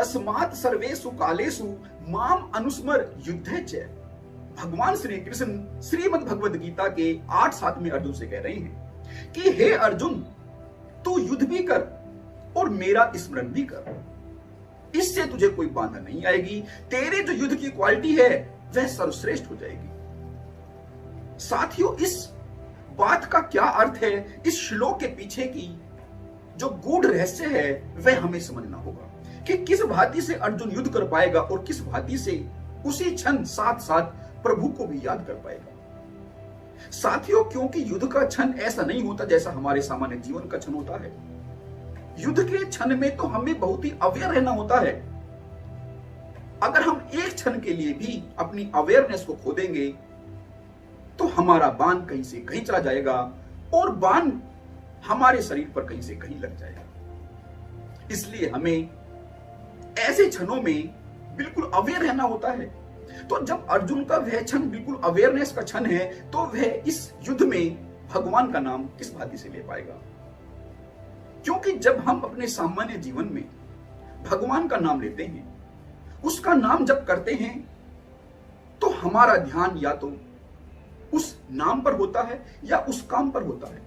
तस्मात् सर्वेषु कालेषु माम अनुस्मर युद्धे च। भगवान श्री कृष्ण श्रीमद् भगवद गीता के 8-7 में अर्जुन से कह रहे हैं कि हे अर्जुन, तू युद्ध भी कर और मेरा स्मरण भी कर, इससे तुझे कोई बाधा नहीं आएगी। तेरे जो युद्ध की क्वालिटी है वह सर्वश्रेष्ठ हो जाएगी। साथियों, इस बात का क्या अर्थ है, इस श्लोक के पीछे की जो गूढ़ रहस्य है वह हमें समझना होगा कि किस भांति से अर्जुन युद्ध कर पाएगा और किस भांति से उसी क्षण साथ साथ प्रभु को भी याद कर पाएगा। साथियों, क्योंकि युद्ध का क्षण ऐसा नहीं होता जैसा हमारे सामान्य जीवन का क्षण होता है। युद्ध के क्षण में तो हमें बहुत ही अवेयर रहना होता है। अगर हम एक क्षण के लिए भी अपनी अवेयरनेस को खो देंगे तो हमारा बाण कहीं से कहीं चला जाएगा और बाण हमारे शरीर पर कहीं से कहीं लग जाएगा। इसलिए हमें ऐसे क्षणों में बिल्कुल अवेयर रहना होता है। तो जब अर्जुन का वह क्षण बिल्कुल अवेयरनेस का क्षण है तो वह इस युद्ध में भगवान का नाम किस भांति से ले पाएगा। क्योंकि जब हम अपने सामान्य जीवन में भगवान का नाम लेते हैं, उसका नाम जप करते हैं, तो हमारा ध्यान या तो उस नाम पर होता है या उस काम पर होता है।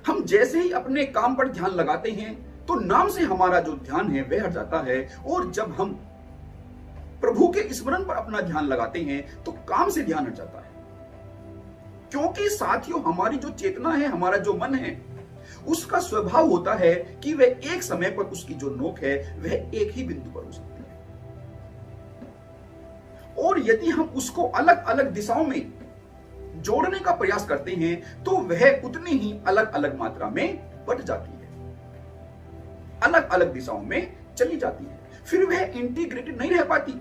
हम जैसे ही अपने काम पर ध्यान लगाते हैं तो नाम से हमारा जो ध्यान है वह हट जाता है, और जब हम प्रभु के स्मरण पर अपना ध्यान लगाते हैं तो काम से ध्यान हट जाता है। क्योंकि साथियों, हमारी जो चेतना है, हमारा जो मन है, उसका स्वभाव होता है कि वह एक समय पर उसकी जो नोक है वह एक ही बिंदु पर हो सकती है, और यदि हम उसको अलग अलग दिशाओं में जोड़ने का प्रयास करते हैं तो वह उतनी ही अलग अलग मात्रा में बढ़ जाती है, अलग अलग दिशाओं में चली जाती है, फिर वह इंटीग्रेटेड नहीं रह पाती।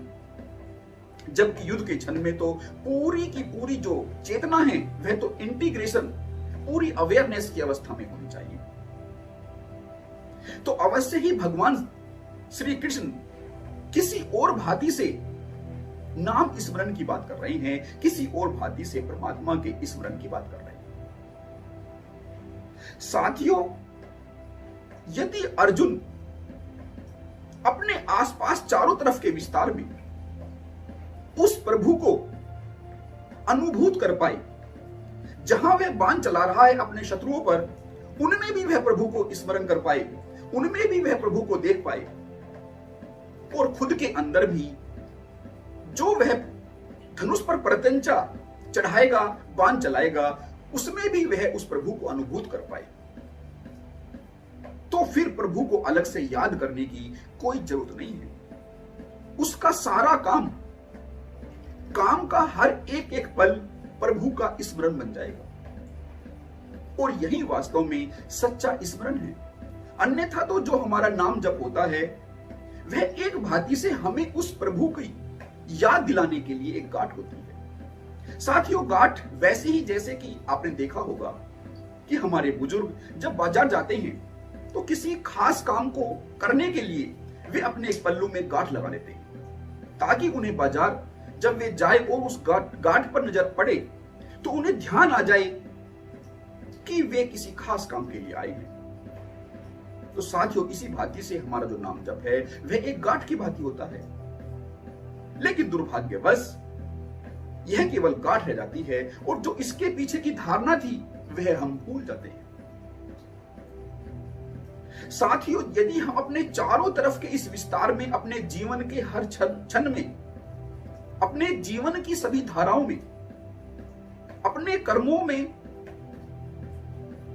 जबकि युद्ध के क्षण में तो पूरी की पूरी जो चेतना है वह तो इंटीग्रेशन, पूरी अवेयरनेस की अवस्था में होनी चाहिए। तो अवश्य ही भगवान श्री कृष्ण किसी और भांति से नाम स्मरण की बात कर रहे हैं, किसी और भांति से परमात्मा के स्मरण की बात कर रहे हैं। साथियों, यदि अर्जुन अपने आसपास चारों तरफ के विस्तार में उस प्रभु को अनुभूत कर पाए, जहां वह बाण चला रहा है अपने शत्रुओं पर, उनमें भी वह प्रभु को स्मरण कर पाए, उनमें भी वह प्रभु को देख पाए, और खुद के अंदर भी जो वह धनुष पर प्रत्यंचा चढ़ाएगा, बाण चलाएगा, उसमें भी वह उस प्रभु को अनुभूत कर पाए, तो फिर प्रभु को अलग से याद करने की कोई जरूरत नहीं है। उसका सारा काम का हर एक एक पल प्रभु का स्मरण बन जाएगा, और यही वास्तव में सच्चा स्मरण है। अन्यथा तो जो हमारा नाम जप होता है वह एक भांति से हमें उस प्रभु की याद दिलाने के लिए एक गांठ होती है। साथियों, गांठ वैसे ही जैसे कि आपने देखा होगा कि हमारे बुजुर्ग जब बाजार जाते हैं तो किसी खास काम को करने के लिए वे अपने एक पल्लू में गांठ लगा लेते हैं, ताकि उन्हें बाजार जब वे जाए और उस गांठ पर नजर पड़े तो उन्हें ध्यान आ जाए कि वे किसी खास काम के लिए आए हैं। तो साथियों, इसी भांति से हमारा जो नाम जप है वह एक गांठ की भांति होता है, लेकिन दुर्भाग्यवश यह केवल गांठ रह जाती है, और जो इसके पीछे की धारणा थी वह हम भूल जाते हैं। साथियों, यदि हम अपने चारों तरफ के इस विस्तार में, अपने जीवन के हर क्षण में, अपने जीवन की सभी धाराओं में, अपने कर्मों में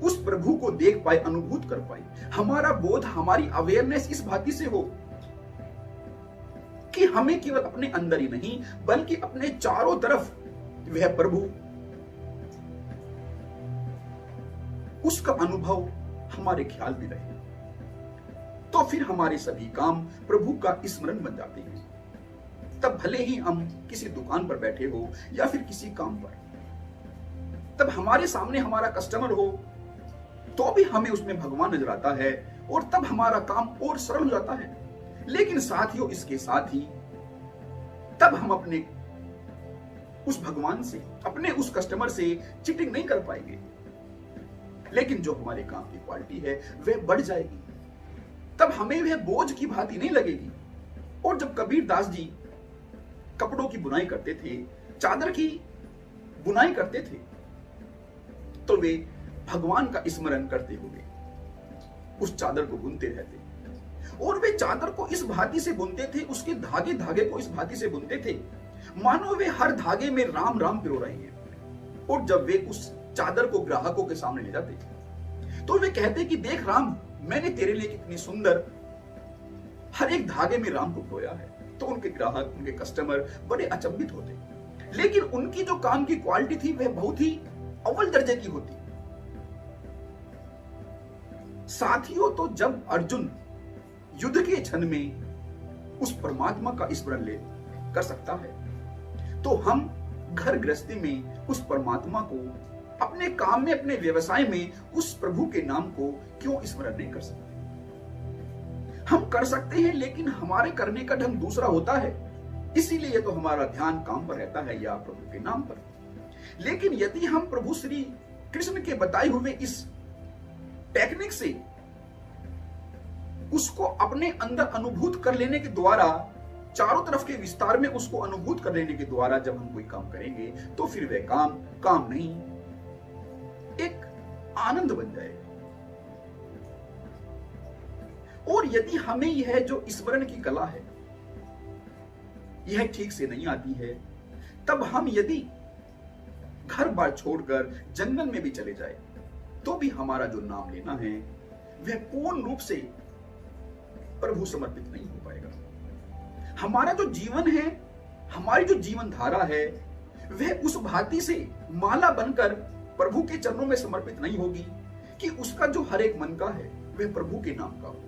उस प्रभु को देख पाए, अनुभूत कर पाए, हमारा बोध, हमारी अवेयरनेस इस भांति से हो कि हमें केवल अपने अंदर ही नहीं बल्कि अपने चारों तरफ वह प्रभु, उसका अनुभव हमारे ख्याल में रहे, तो फिर हमारे सभी काम प्रभु का स्मरण बन जाते हैं। तब भले ही हम किसी दुकान पर बैठे हो या फिर किसी काम पर, तब हमारे सामने हमारा कस्टमर हो तो भी हमें उसमें भगवान नजर आता है, और तब हमारा काम और सरल हो जाता है। लेकिन साथियों, इसके साथ ही तब हम अपने उस भगवान से, अपने उस कस्टमर से चीटिंग नहीं कर पाएंगे, लेकिन जो हमारे काम की क्वालिटी है वह बढ़ जाएगी। तब हमें वह बोझ की भांति नहीं लगेगी, और जब कबीर दास जी कपड़ों की बुनाई करते थे, चादर की बुनाई करते थे, तो वे भगवान का स्मरण करते हुए उस चादर को बुनते रहते। और वे चादर को इस भांति से बुनते थे, उसके धागे धागे को इस भांति से बुनते थे, मानो वे हर धागे में राम राम पिरो रहे हैं। और जब वे उस चादर को ग्राहकों के सामने ले जाते तो वे कहते कि देख राम, मैंने तेरे लिए कितनी सुंदर हर एक धागे में राम को पिरोया है। तो उनके ग्राहक, उनके कस्टमर बड़े अचंभित होते, लेकिन उनकी जो काम की क्वालिटी थी वह बहुत ही अव्वल दर्जे की होती। साथियों, तो जब अर्जुन युद्ध के क्षण में उस परमात्मा का स्मरण ले कर सकता है, तो हम घर गृहस्थी में उस परमात्मा को, अपने काम में, अपने व्यवसाय में उस प्रभु के नाम को क्यों स्मरण नहीं कर सकते? हम कर सकते हैं, लेकिन हमारे करने का ढंग दूसरा होता है, इसीलिए तो हमारा ध्यान काम पर रहता है या प्रभु के नाम पर। लेकिन यदि हम प्रभु श्री कृष्ण के बताए हुए इस टेक्निक से उसको अपने अंदर अनुभूत कर लेने के द्वारा, चारों तरफ के विस्तार में उसको अनुभूत कर लेने के द्वारा जब हम कोई काम करेंगे, तो फिर वह काम नहीं, एक आनंद बन जाएगा। और यदि हमें यह जो स्मरण की कला है यह ठीक से नहीं आती है, तब हम यदि घर बार छोड़कर जंगल में भी चले जाए, तो भी हमारा जो नाम लेना है वह पूर्ण रूप से प्रभु समर्पित नहीं हो पाएगा। हमारा जो जीवन है, हमारी जो जीवन धारा है, वह उस भांति से माला बनकर प्रभु के चरणों में समर्पित नहीं होगी कि उसका जो हर एक मन का है वह प्रभु के नाम का हो,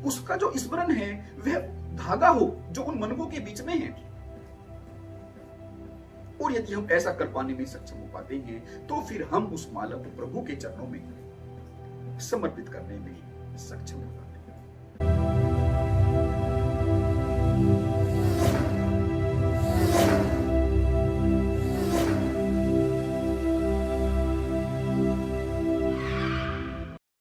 उसका जो स्मरण है वह धागा हो जो उन मनकों के बीच में है। और यदि हम ऐसा कर पाने में सक्षम हो पाते हैं, तो फिर हम उस माला को प्रभु के चरणों में समर्पित करने में सक्षम हो पाते हैं।